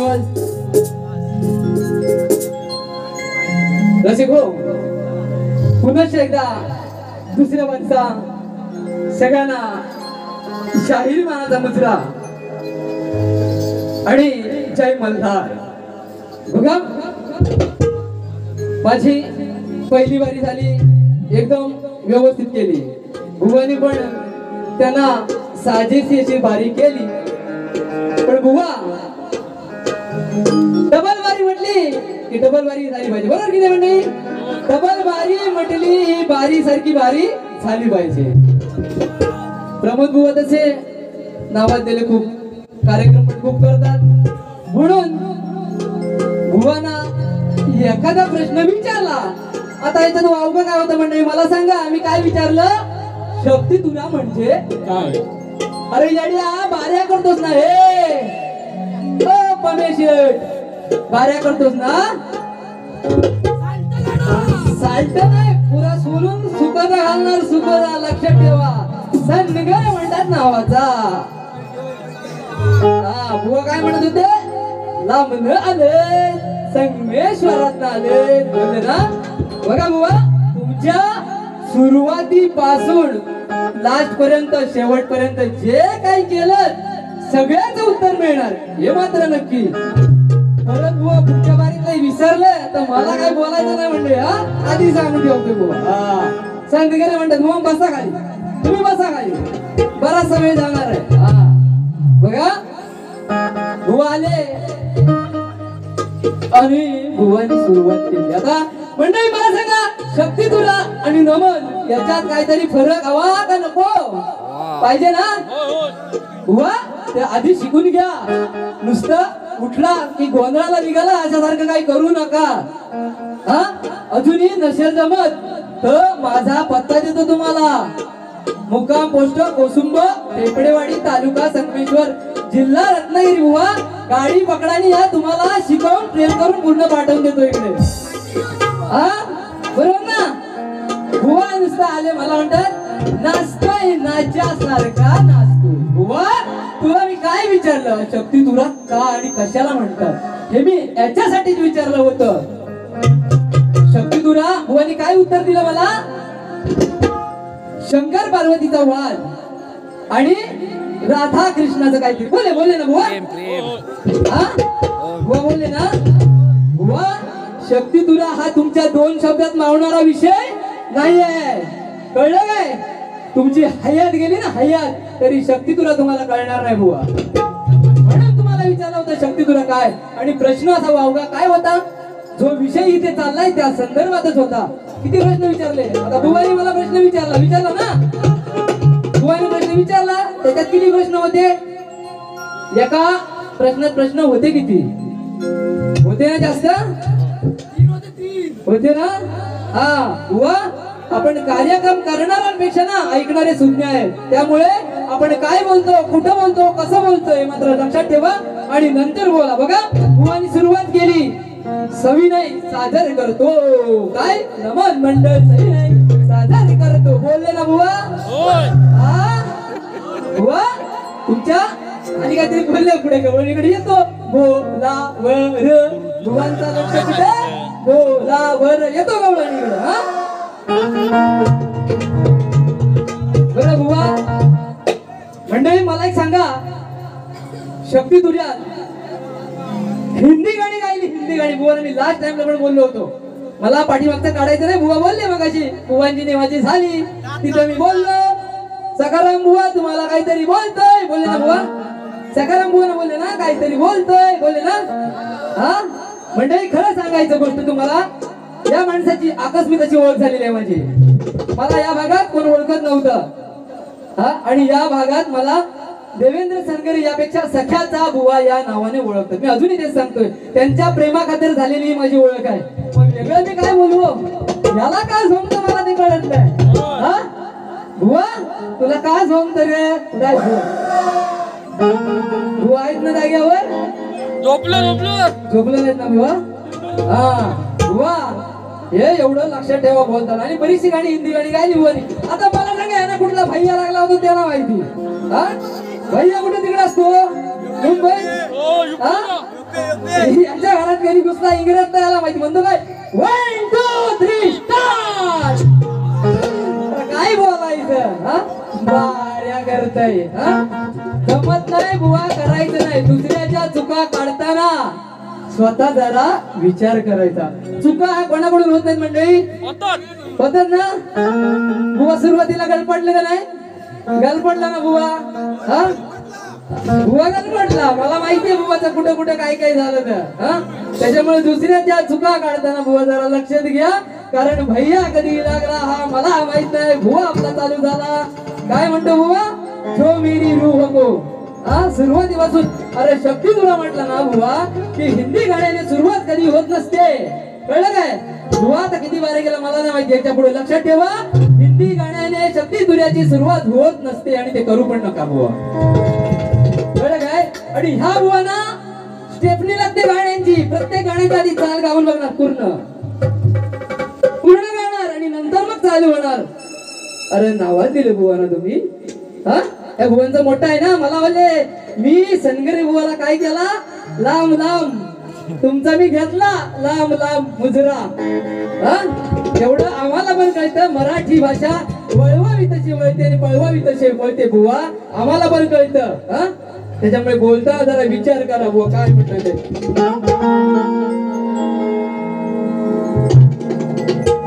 धन्यवाद रसिक हो. पुनश्च एकदा दुसऱ्या वंशा सगळ्यांना शाहीर मानाचा मुजरा आणि जय मल्हार. बघा माझी पहिली वारी झाली एकदम व्यवस्थित केली. बुवानी पण त्यांना साजेशी अशी बारी केली. पण बुवा डबल वारी म्हटली की डबल वारी झाली पाहिजे. बरोबर की नाही मंडळी? डबल वारी म्हटली ही बारी सारखी बारी झाली पाहिजे. प्रमोद बुवा तसे नावात दिले खूप कार्यक्रम पण खूप करतात. म्हणून बुवाना एखादा प्रश्न विचारला. आता याच्यात वावग काय होतं मंडळी मला सांगा. मी काय विचारलं? शक्ती तुला म्हणजे काय? अरे येड्या बाऱ्या करतोस ना हे पमेशेट बाऱ्या करतोस ना. साल्ट नाही पुरा सोलून सुकाचा घालणार सुकाचा लक्षात ठेवा. संगय म्हणतात नावाचा. बुवा काय म्हणत होते? लांबन आले संगमेश्वरात आले बोलले ना. बघा बुवा तुमच्या सुरुवातीपासून लास्ट पर्यंत शेवटपर्यंत जे काही केलं सगळ्याच उत्तर मिळणार हे मात्र नक्की. परत बुवा पुढच्या बारीत विसरलं तर मला काय बोलायचं नाही म्हणजे हा आधी सांगून ठेवतो बुवा. सांगते का नाही म्हणतात मग बसा खाली तुम्ही बसा खाली बराचसा वेळ जाणार आहे. बघा बुवा आले आणि बुवानी सुरुवात केली. आता मंडळी मला सांगा शक्ती तुला आणि नमन याच्यात काहीतरी फरक हवा का नको? पाहिजे ना बुवा? ते आधी शिकून घ्या. नुसतं उठला की गोंधळाला निघाला अशासारखं काही करू नका. हा अजूनही नसेल जमत तर माझा पत्ता देतो तुम्हाला. मुक्काम पोस्ट कोसुंब टेपडेवाडी तालुका संगमेश्वर जिल्हा रत्नागिरी. बुवा गाडी पकडानी या तुम्हाला शिकवून ट्रेन करून पूर्ण पाठवून देतो इकडे. हा बरोबर ना? बुवा नुसतं आले मला म्हणतात नाचतोय नाच्यासारखा नाचतोय. बुवा तुला मी काय विचारलं? शक्ती तुला का आणि कशाला म्हणतात हे मी याच्यासाठीच विचारलं होतं. शक्ती तुला बुवानी काय उत्तर दिलं मला? शंकर पार्वतीचा वाद आणि राधा कृष्णाचं काहीतरी बोलले ना बुवा. बुवा बोलले ना. बुवा शक्ती तुला हा तुमच्या दोन शब्दात मावणारा विषय नाहीये. कळलं काय? तुमची हयात गेली ना हयात तरी शक्ती तुला तुम्हाला कळणार नाही बुवा. म्हणून तुम्हाला विचारलं होतं शक्ती तुला काय. आणि प्रश्न असा वावगा काय होता? जो विषय इथे चाललाय त्या संदर्भातच होता. किती प्रश्न विचारले? आता बुवानी मला प्रश्न विचारला ना. बुवानी प्रश्न विचारला त्याच्यात किती प्रश्न होते? एका प्रश्नात प्रश्न होते किती? होते ना जास्त? होते ना. हा बुवा आपण कार्यक्रम करणाऱ्यांपेक्षा ना ऐकणारे सुज्ञ आहेत. त्यामुळे आपण काय बोलतो कुठं बोलतो कसं बोलतो हे मात्र लक्षात ठेवा आणि नंतर बोला. बघा बुवानी सुरुवात केली सविनय सादर करतो. काय नमन मंडळ सविनय सादर करतो बोलले ना बुवा. बुवा तुमच्या आणि काहीतरी बोलले पुढे गवळीकडे येतो बोला वर. बुवांचा लक्ष कुठे? बोला वर येतो गवळणीकडे. बरं बुवा मंडळी मला एक सांगा. शक्ती तुझ्या हिंदी गाणी गायली. हिंदी गाणी बुवा मी लास्ट टाइमला पण बोललो होतो. मला पाठीमागचं काढायचं नाही. बुवा बोलले मगाशी बुवांची नेवाची झाली तिथं मी बोललो. सकाराम बुवा तुम्हाला काहीतरी बोलतोय बोलले ना बुवा. सकाराम बुवा बोलले ना काहीतरी बोलतोय बोलले ना. हा मंडळी खरं सांगायचं गोष्ट तुम्हाला या माणसाची आकस्मिक अशी ओळख झालेली आहे माझी. मला या भागात कोण ओळखत नव्हतं. हा आणि या भागात मला देवेंद्र सनगरे यापेक्षा सख्याचा बुवा या नावाने ओळखतात. मी अजूनही तेच सांगतोय त्यांच्या प्रेमाखातर झालेली ही माझी ओळख आहे. मग वेगळं मी काय बोलू? याला काय झोमतं मला ते कळत नाही. हा बुवा तुला काय झोमतं रे? बुवा आहेत ना जाग्यावर? झोपलं नाहीत ना बुवा? हा बुवा हे एवढं लक्षात ठेवा बोलताना. आणि बरीचशी गाणी हिंदी गाणी गायली बुवानी. आता मला सांगा याना कुठला भैया लागला होता त्याला माहिती. हा भैया कुठे तिकडे असतो? मुंबई. यांच्या घरात कधी घुसला इंग्रज तर याला माहिती म्हणतो काय 1 2 3 स्टार्ट. काय बोलायचं हा बाऱ्या करताय हा जमत नाही बुवा करायचं नाही. दुसऱ्याच्या चुका काढताना स्वतः जरा विचार करायचा. चुका कोणाकडून होत नाहीत मंडळी होतात ना. बुवा सुरुवातीला गलपडले का नाही गलपडला ना बुवा हा बुवा गलपडला. मला माहितीये बुवाचं कुठं कुठं काय काय झालं तर हा त्याच्यामुळे दुसऱ्याच्या चुका काढताना बुवा जरा लक्षात घ्या. कारण भैया कधी लागला हा मला माहित नाही. बुवा आपला चालू झाला काय म्हणतो बुवा जो मेरी रूह को हा सुरुवातीपासून. अरे शक्ती तुला म्हटलं ना बुवा की हिंदी गाण्याने सुरुवात कधी होत नसते कळलं काय. बुवा आता किती बारे गेला मला नाही माहिती. याच्या पुढे लक्षात ठेवा हिंदी गाण्याने शक्ती तुऱ्याची सुरुवात होत नसते आणि ते करू पण नका बुवा कळलं काय. आणि ह्या बुवा ना स्टेपनी लागते गाण्यांची. प्रत्येक गाण्याच्या आधी चाल गाऊन बघणार पूर्ण गाणार आणि नंतर मग चालू होणार. अरे नावाज दिले बुवा ना तुम्ही हा या भुवनचा मोठा आहे ना. मला बोलले मी सनगरे बुवाला काय केला लांब लांब तुमचा मी घेतला लांब लांब मुजरा हा एवढं आम्हाला पण कळतं. मराठी भाषा वळवावी तशी वळते आणि पळवावी तशी वळते बुवा आम्हाला पण कळतं हा. त्याच्यामुळे बोलता जरा विचार करा बुवा काय म्हटलं ते.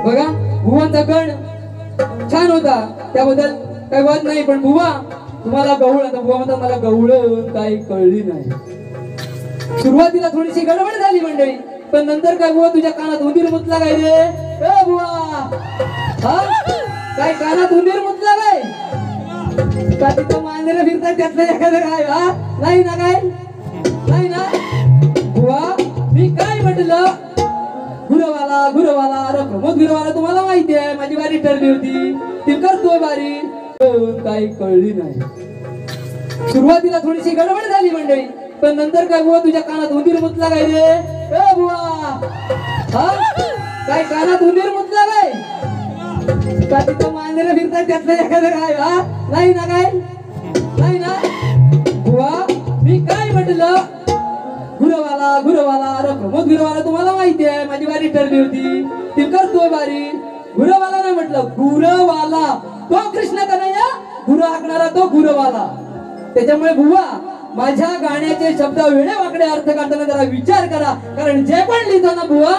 बघा भुवनचा गण छान होता त्याबद्दल काही वाद नाही. पण बुवा तुम्हाला गवळ आता बुवा म्हणतात मला गवळ काही कळली नाही. सुरुवातीला थोडीशी गडबड झाली मंडळी पण नंतर काय बुवा तुझ्या कानात उंदीर मुतला काय रे ए बुवा हा काय कानात उंदीर मुतला काय का तिथं मांजरे फिरतात त्यातलं एखादं काय हा नाही ना काय नाही ना बुवा मी काय म्हटलं गुरवाला गुरवाला. अरे प्रमोद गुरवाला तुम्हाला माहिती आहे माझी बारी ठरली होती ती करतोय बारी काही कळली नाही. सुरुवातीला थोडीशी गडबड झाली मंडळी पण नंतर काय बुवा तुझ्या कानात उंदीर मुतला काय रे ए बुवा हा काय कानात उंदीर मुतला काय का तिथं मांजरे फिरतात त्यातलं एखादं काय हा नाही ना काय नाही ना बुवा मी काय म्हटलं गुरवाला गुरवाला. अरे प्रमोद गुरवाला तुम्हाला माहिती आहे माझी बारी ठरली होती ती करतोय बारी. गुरवाला नाही म्हटलं गुरवाला. तो कृष्ण कन्हैया गुरु हाकणारा तो गुरवाला. त्याच्यामुळे बुवा माझ्या गाण्याचे शब्द वेडे वाकडे अर्थ काढताना जरा विचार करा. कारण जे पण लिहिताना बुवा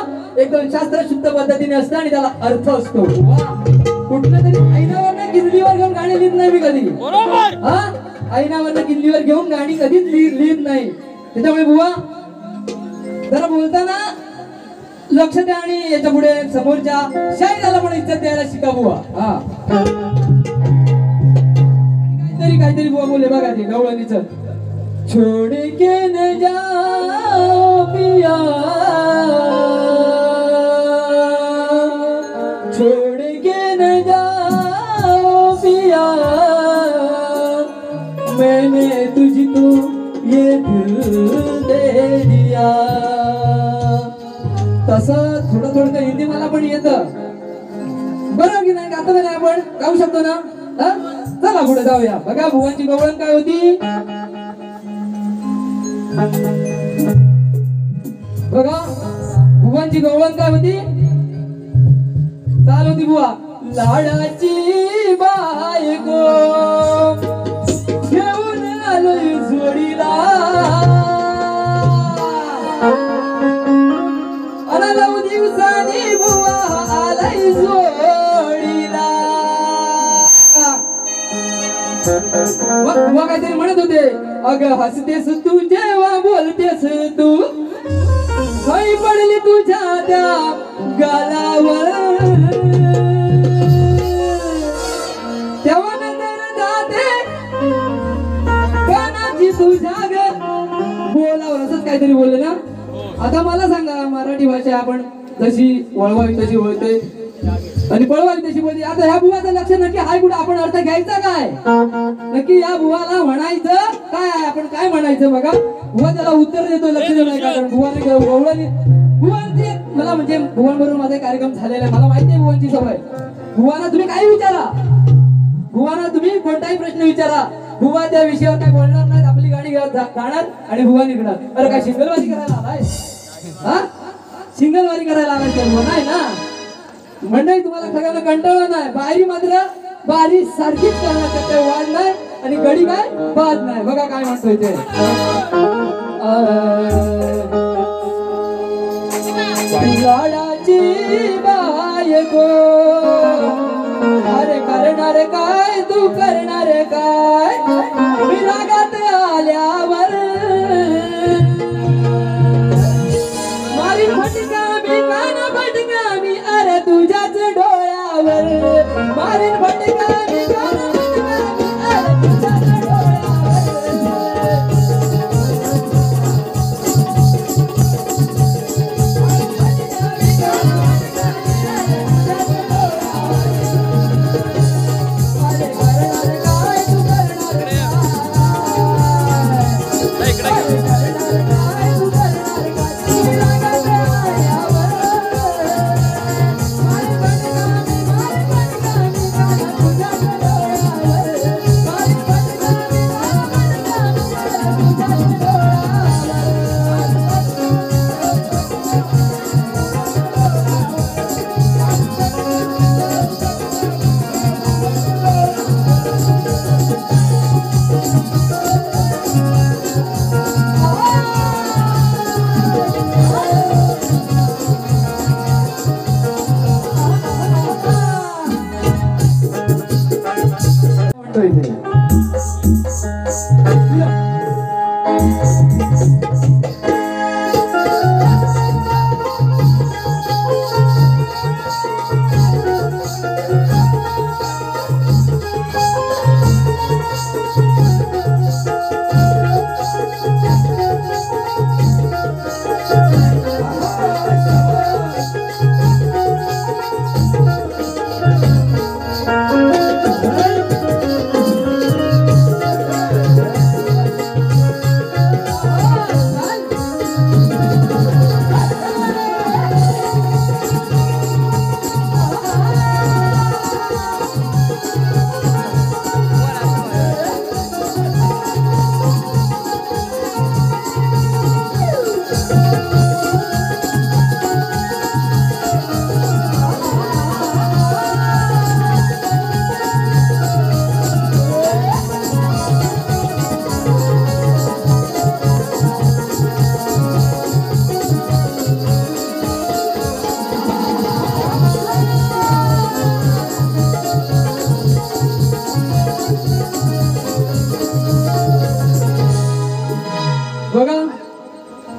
एकदम शास्त्रशुद्ध पद्धतीने असतं आणि त्याला अर्थ असतो. कुठलं तरी ऐनावरनं किल्लीवर घेऊन गाणी लिहित नाही मी कधी हा ऐनावरनं किल्लीवर घेऊन गाणी कधीच लिहित नाही. त्याच्यामुळे बुवा जरा बोलताना लक्ष द्या आणि याच्या पुढे समोरच्या शायराला पण इज्जत द्यायला शिका बुवा हा. काहीतरी बुवा बोले बघा ते गवळणीच छोड़ के न जाओ पिया छोड़ के न जाओ पिया मैंने तुझको ये दिल दे दिया. तसं थोडं थोडं हिंदी मला पण येतं बरोबर की नाही. गातो ना आपण गाऊ शकतो ना हा. चला पुढे जाऊया. बघा भुवनची गवळण काय होती बघा भुवनची गवळण काय होती चाल होती बुवा लाडाची बायको घेऊन आलोय जोडीला अन 9 दिवसांनी बुवा आलाय जोडीला. बुवा काहीतरी म्हणत होते अगं हसतेस तू जेव्हा बोलतेस तू काही पडली तुझ्या त्या गालावर तेव्हा नंतर जाते कानाची तुझ्या ग बोलावर असंच काहीतरी बोलले ना. आता मला सांगा मराठी भाषा आपण जशी वळवावी तशी वळते आणि पळवावी तशी बोलते. आता ह्या बुवाचं लक्ष नक्की हाय कुठं आपण अर्थ घ्यायचा काय नक्की या बुवाला म्हणायचं काय आहे आपण काय म्हणायचं बघा. बुवा त्याला उत्तर देतो लक्ष देऊ नका. कारण बुवाने गवळणी बुवांची मला म्हणजे बुवांबरोबर माझा कार्यक्रम झालेला आहे मला माहिती आहे बुवांची सवय. बुवांना तुम्ही काही विचारा बुवांना तुम्ही कोणताही प्रश्न विचारा बुवा त्या विषयावर काय बोलणार नाही. आपली गाडी गाणार आणि बुवा निघणार. अरे काय शिंगलबाजी करायला हा सिंगल वारी करायला आलाय नाही ना मंडळी तुम्हाला सगळ्यांना कंटाळा नाही बाहेरी मात्र बारी सारखीच करण्यात काही वाद नाही आणि गडी काय बाद नाही बघा काय म्हणतोय ते लाडाची बायको अरे करणार काय तू करणार काय मी रागात आल्यावर मारी फटका मी कान फटका मी अरे तुझ्याच डोळ्यावर मारी फटका मी कान फटका मी अरे तुझ्याच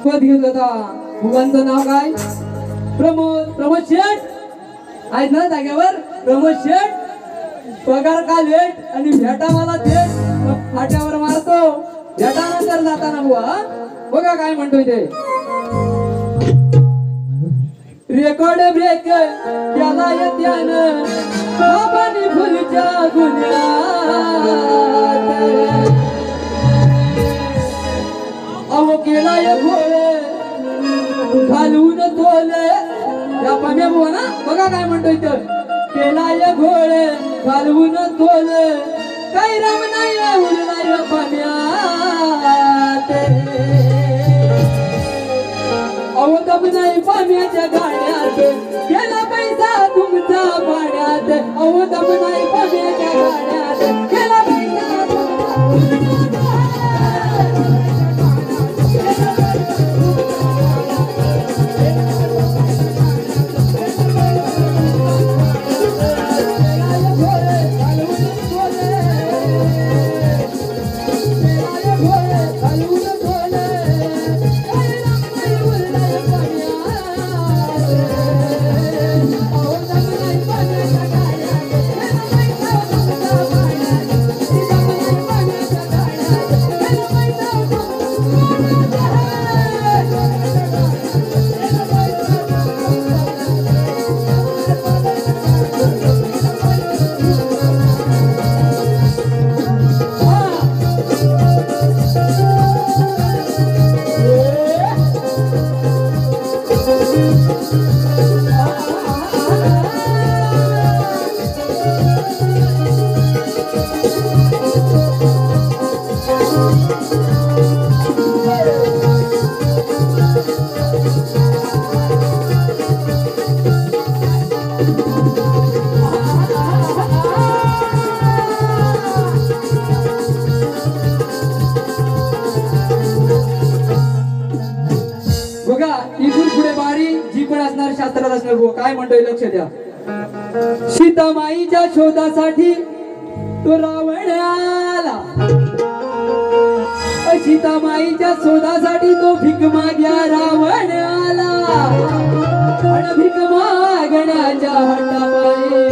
पद घेत होता मुलांचं नाव काय प्रमोद शेठ आहेत ना जागेवर प्रमोद शेठ पगार का लेट आणि भेटा मला थेट फाट्यावर मारतो भेटानंतर जाताना बुवा बघा काय म्हणतोय ते रेकॉर्ड ब्रेक केला येत्यानं बाबांनी फुलच्या गुन्ह्यात अहो केलाय घोळे घालून तोले या पाम्या बुवा ना बघा काय म्हणतोय तर केलाय घोळे घालून तोले काही राम नाही उरलाय पाम्या अहो दम नाही पाण्याच्या गाड्यात गेला पैसा तुमचा पाण्यात अहो दम नाही पाण्याच्या गाड्यात गेला पैसा तुमचा बघा इथून पुढे बारी जी पण असणार शास्त्रात असणार बुवा काय म्हणतोय लक्ष द्या. सीतामाईच्या शोधासाठी तो रावण आला. सीतामाईच्या शोधासाठी तो भीक माग्या रावण आला. आणि भीक मागण्याच्या हट्टापायी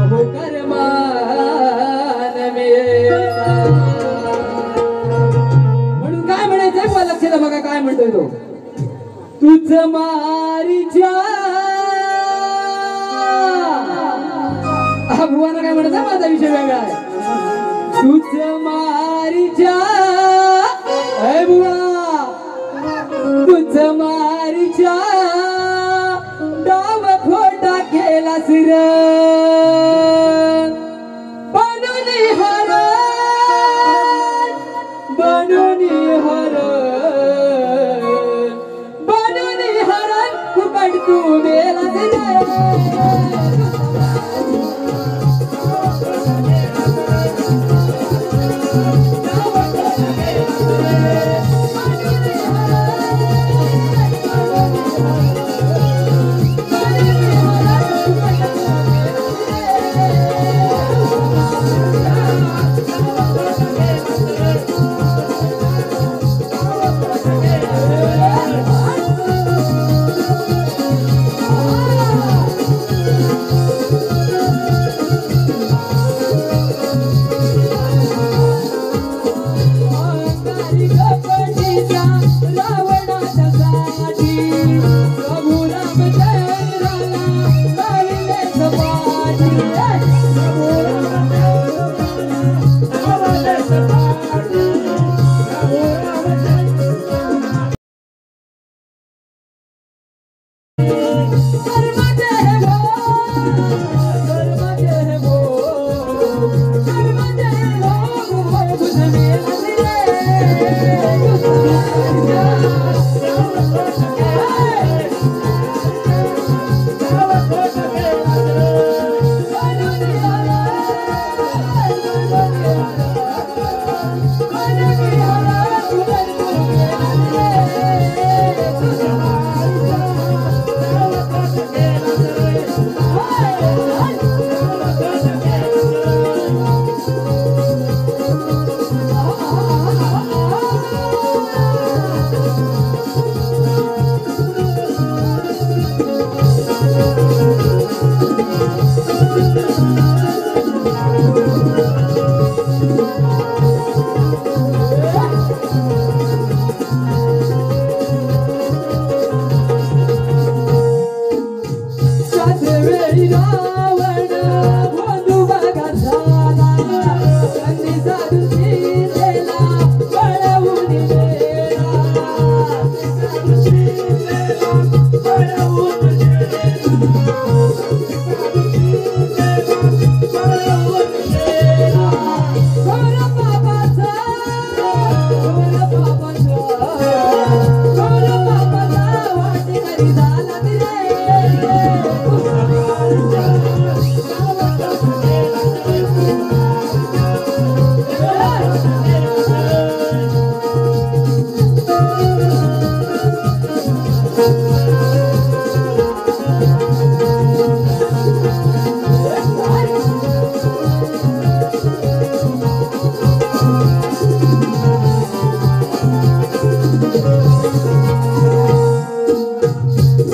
हो कर्मान मेला. म्हणून काय म्हणायचंय मला लक्ष द्या बघा काय म्हणतोय तो. तुझ मारीच्या हा भुवाना काय म्हणायचं माझा विषय वेगळा आहे. तुझ मारीच्या अय बुवा तुझ मारीच्या डाव खोटा केला सिर बनून हरण बनून हरण फुकट तू मेला सिर.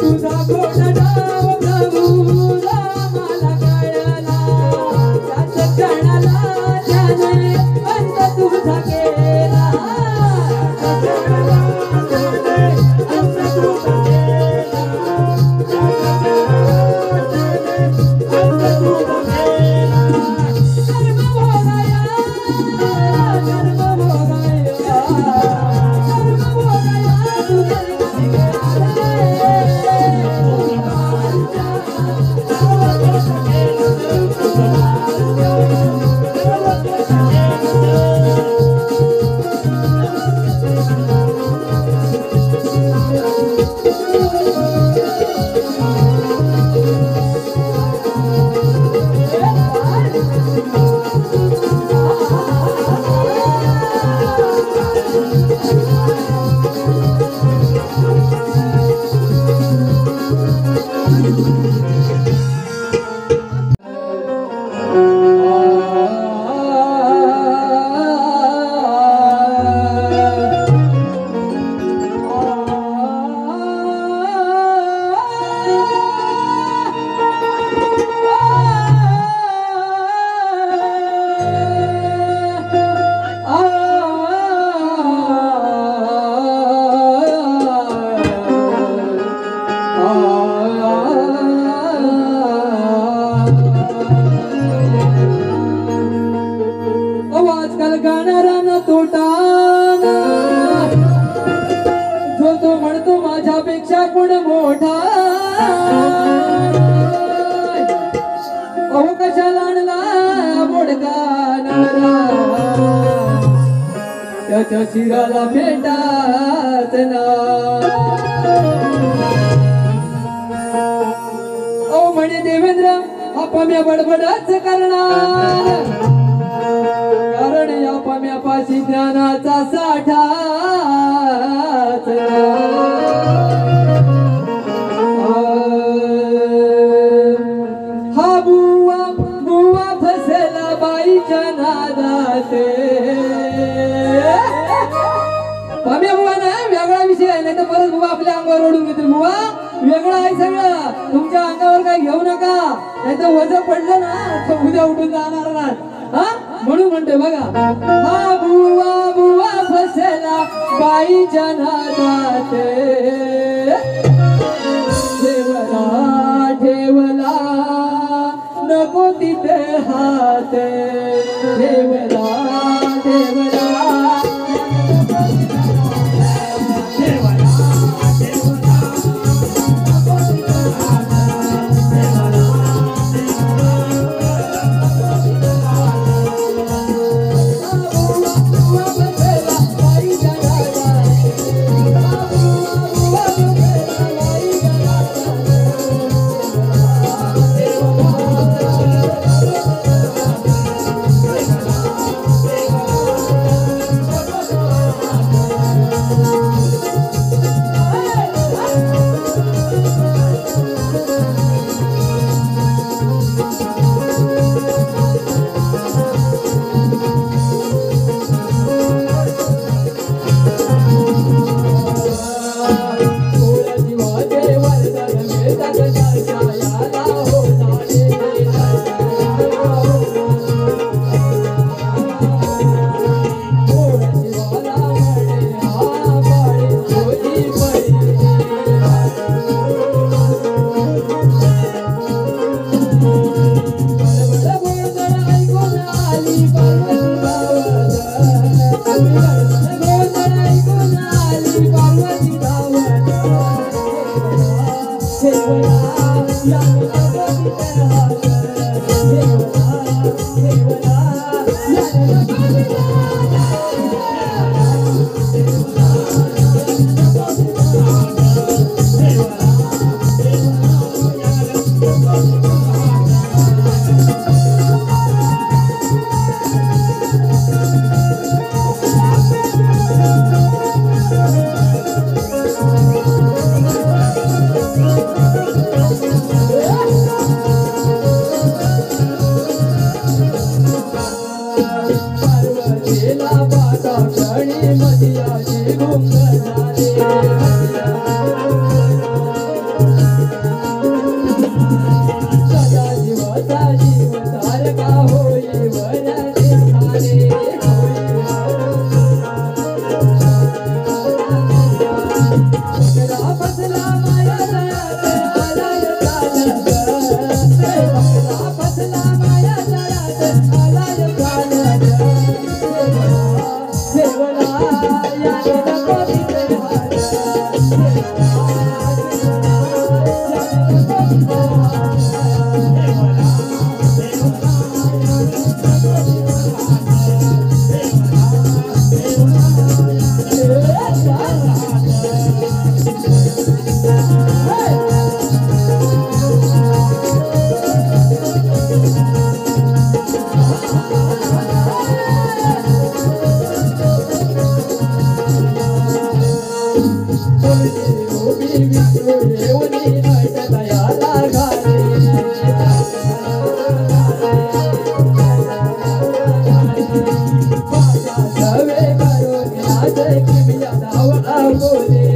तुझा आजकाल गाणारा ना तोटा जो तो म्हणतो माझ्यापेक्षा कोण मोठा अहो कशाला आणला मोडका नवरा त्याच्या शिराला भेटात ना अहो म्हणे देवेंद्र आपाम्या बडबडच करणार कारण या पाम्यापाशी ज्ञानाचा साठा हा बुवा बुवा फसला बाईच्या नादात पाम्या बुवा ना वेगळा विषय आहे नाही तर परत बुवा आपल्या अंगावर ओढून घेतील बुवा वेगळं आहे सगळं तुमच्या अंगावर काय घेऊ नका नाही तर वजन पडलं ना तर उद्या उठून जाणार ना हा म्हणून म्हणते बघा हा बुवा बुवा फसला बाईच्या नादात ठेवला ठेवला नको तिथे हात ठेवला ठेवला गोपी विष्णू देवनी नटतयाला घाले माझ्या सवे करून नाचे किमिया धावला बोले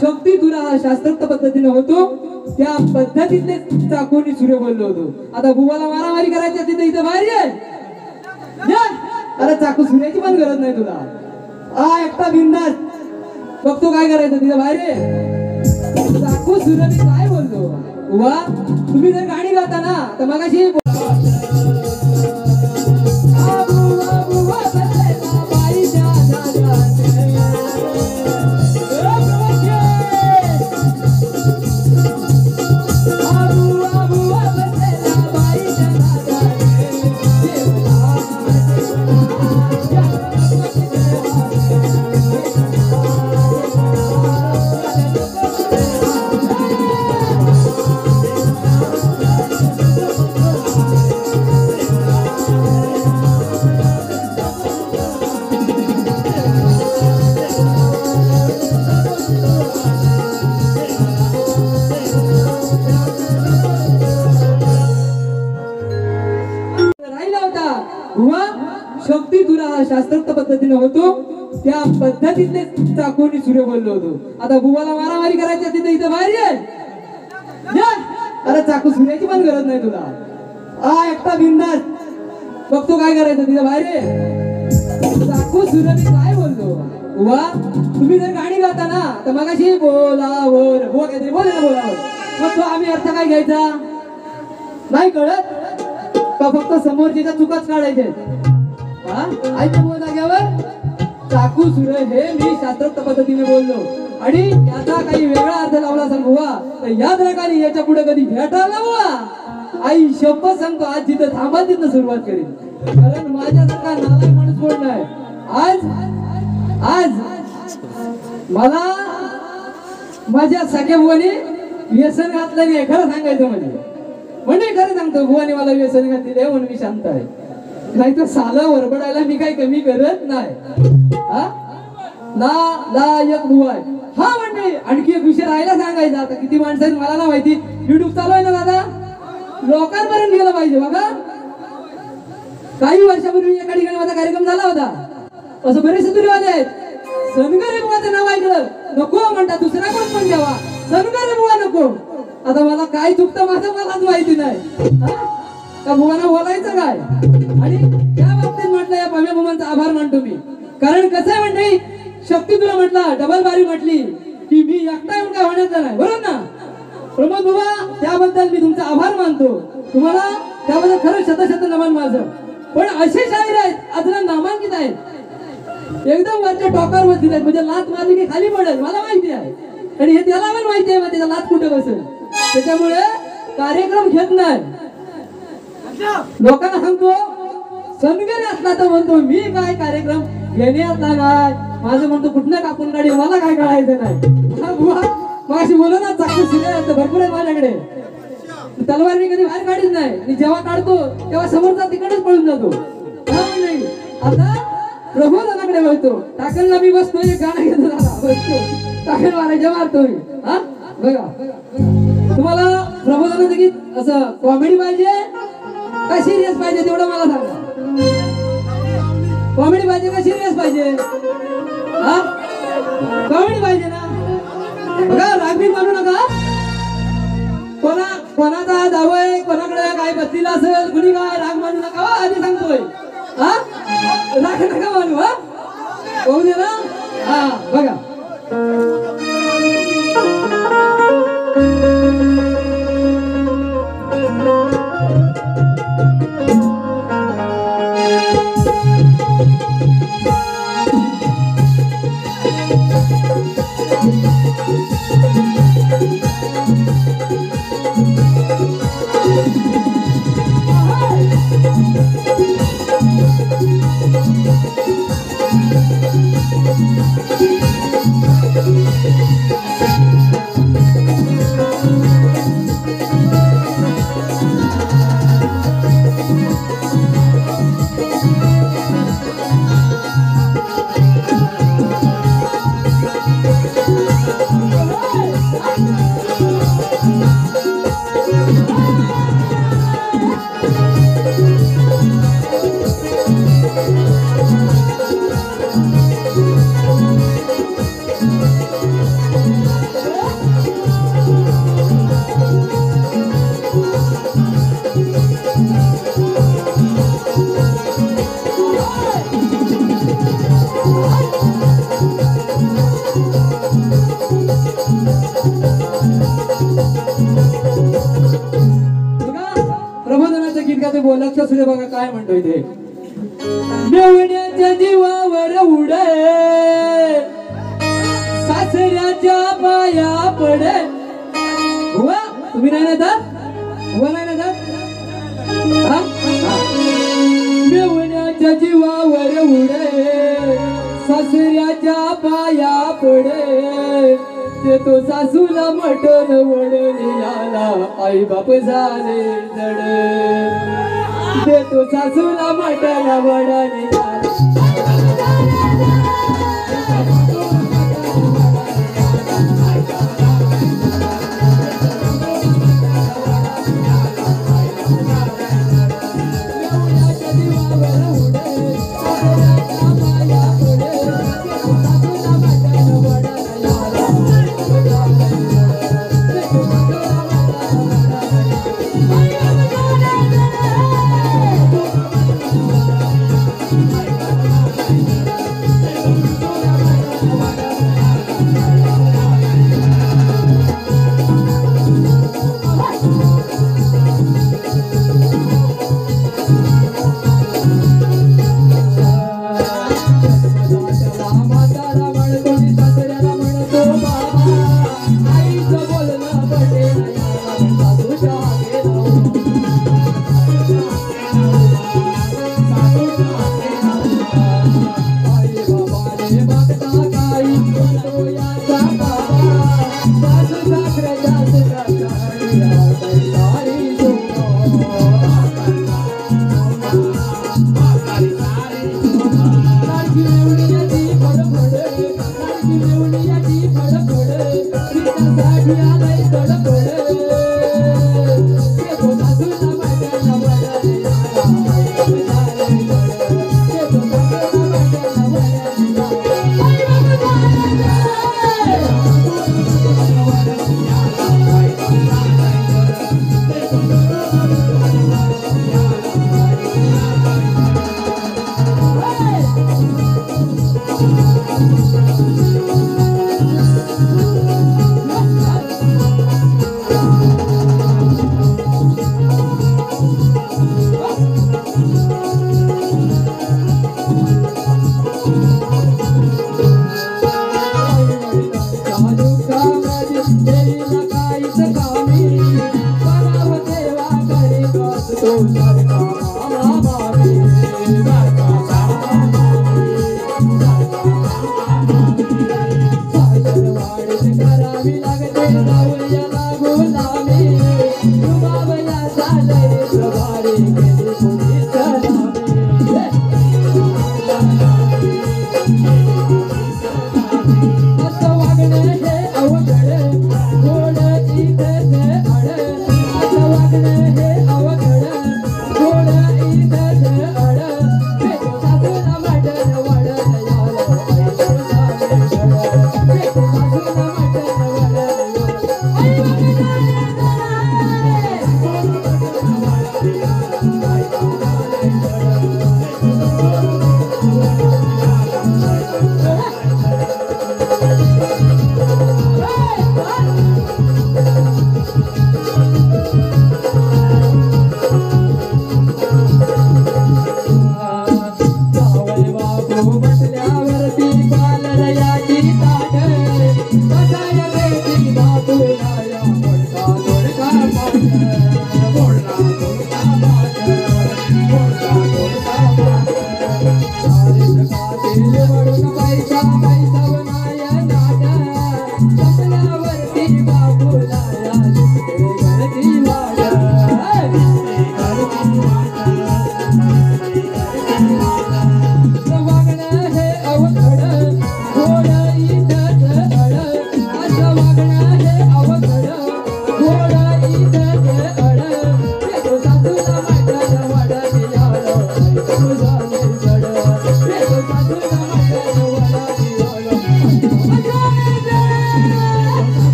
शक्ती तुला शास्त्रोक्त पद्धतीने होतो त्या पद्धतीने चाकोनी सूर्य बोललो होतो. आता बुवाला मारामारी करायची असती तर इथं बाहेर ये. अरे चाकू सूर्याची पण गरज नाही तुला. एकटा बिंदास बघतो काय करायचं तिथं बाहेर ये. चाकू सूर्य मी काय बोलतो बुवा तुम्ही जर गाणी गाता ना तर मगाशी शक्ती तुला शास्त्रोक्त पद्धतीने होतो त्या पद्धतीने चाकोनी सूर्य बोललो होतो. आता बुवाला मारामारी करायची असती तर इथं बाहेर ये. अरे चाकू सूर्याची पण गरज नाही तुला. एकटा बिंदास बघतो काय करायचं तिथं बाहेर ये. चाकू सूर्य मी काय बोलतो बुवा तुम्ही जर गाणी गाता ना तर मगाशी बोलावर बुवा काहीतरी बोले ना बोलावर मग तो आम्ही अर्थ काय घ्यायचा नाही कळत का फक्त समोरच्या चुकाच काढायचे. जाग्यावर चाकू सूर्य हे मी शास्त्रोक्त पद्धतीने बोललो आणि याचा काही वेगळा अर्थ लावला असेल बुवा तर याद नका याच्या पुढे कधी भेटायला बुवा आई शपथ सांगतो आज जिथं थांबा तिथं सुरुवात करेल. कारण माझ्यासारखा नालायक माणूस कोण नाही. आज मला माझ्या सगळ्या बुवाने व्यसन घातलं नाही खरं सांगायचं म्हणजे खरं सांगतो बुवाने मला व्यसन घातलेलं आहे म्हणून मी शांत आहे. नाही तर साला वरबडायला मी काही कमी करत नाही. लायक बुवा आहे. म्हणजे आणखी एक विषय राहायला सांगायचा. आता किती माणसं आहेत मला ना माहिती. युट्यूब चालू आहे ना दादा लोकांपर्यंत गेलं पाहिजे बघा. काही वर्षापूर्वी एका ठिकाणी माझा कार्यक्रम झाला होता. असं बरेचसे तुरीवाले आहेत. सनगरे बुवाचं नाव ऐकलं नको म्हणतात दुसरा कोण पण द्यावा सनगरे बुवा नको. आता मला काय चुकतं माझं मलाच माहिती नाही. का बुवांना बोलायचं काय आणि त्या बाबतीत म्हटलं या पव्या बुवांचा आभार मानतो मी. कारण कसं आहे म्हणजे शक्ती तुला म्हटला डबल बारी म्हटली की मी एकटा येऊन काय होण्याचं नाही बरोबर ना प्रमोद बुवा. त्याबद्दल मी तुमचा आभार मानतो. तुम्हाला त्याबद्दल खरं शत नमन माझं. पण असे शाहीर आहेत आज नामांकित आहेत एकदम वरच्या टॉकर वरती आहेत म्हणजे लात मारली की खाली पडेल मला माहिती आहे आणि हे त्याला पण माहिती आहे त्याचा लात कुठे बसेल. त्याच्यामुळे कार्यक्रम घेत नाही. लोकांना सांगतो सनगरे असला तर म्हणतो मी काय कार्यक्रम घेणे असला नाही माझं म्हणतो कुठनं कापून काढी मला काय कळायचं नाही. मग अशी बोलू ना चाकू सिने भरपूर आहे माझ्याकडे. तलवार कधी बाहेर काढीत नाही. मी जेव्हा काढतो तेव्हा समोरचा तिकडेच पळून जातो. नाही आता प्रबोधनाकडे वळतो. टाकलला मी बसतोय, गाणं घेतो झाला बसतो, टाकल मारायच्या मारतोय. हा बघा, तुम्हाला प्रबोधनाचं गीत असं कॉमेडी पाहिजे का सिरियस पाहिजे तेवढं मला सांगा. कॉमेडी पाहिजे का सिरियस पाहिजे? हा कॉमेडी पाहिजे ना. बघा रागबीत मानू नका. कोणाचा दाव आहे, कोणाकडे काय बसलेला असेल, कुणी काय राग मानू नका. आधी सांगतोय हा, राग नका मानू. हा होऊ दे ना. हा बघा, लक्ष असू दे. बघा काय म्हणतोय ते. मेवण्याच्या जीवावर उडे, सासऱ्याच्या पाया पडे. हुआ तुम्ही नाही ना जात, हुआ नाही ना जात. मेवण्याच्या जीवावर उडे, सासऱ्याच्या पाया पडे. ते तो सासूला मटण वडणे आला, आई बाप झाले जड. ते तो सासूला मटण वडणे आला.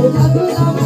तुझा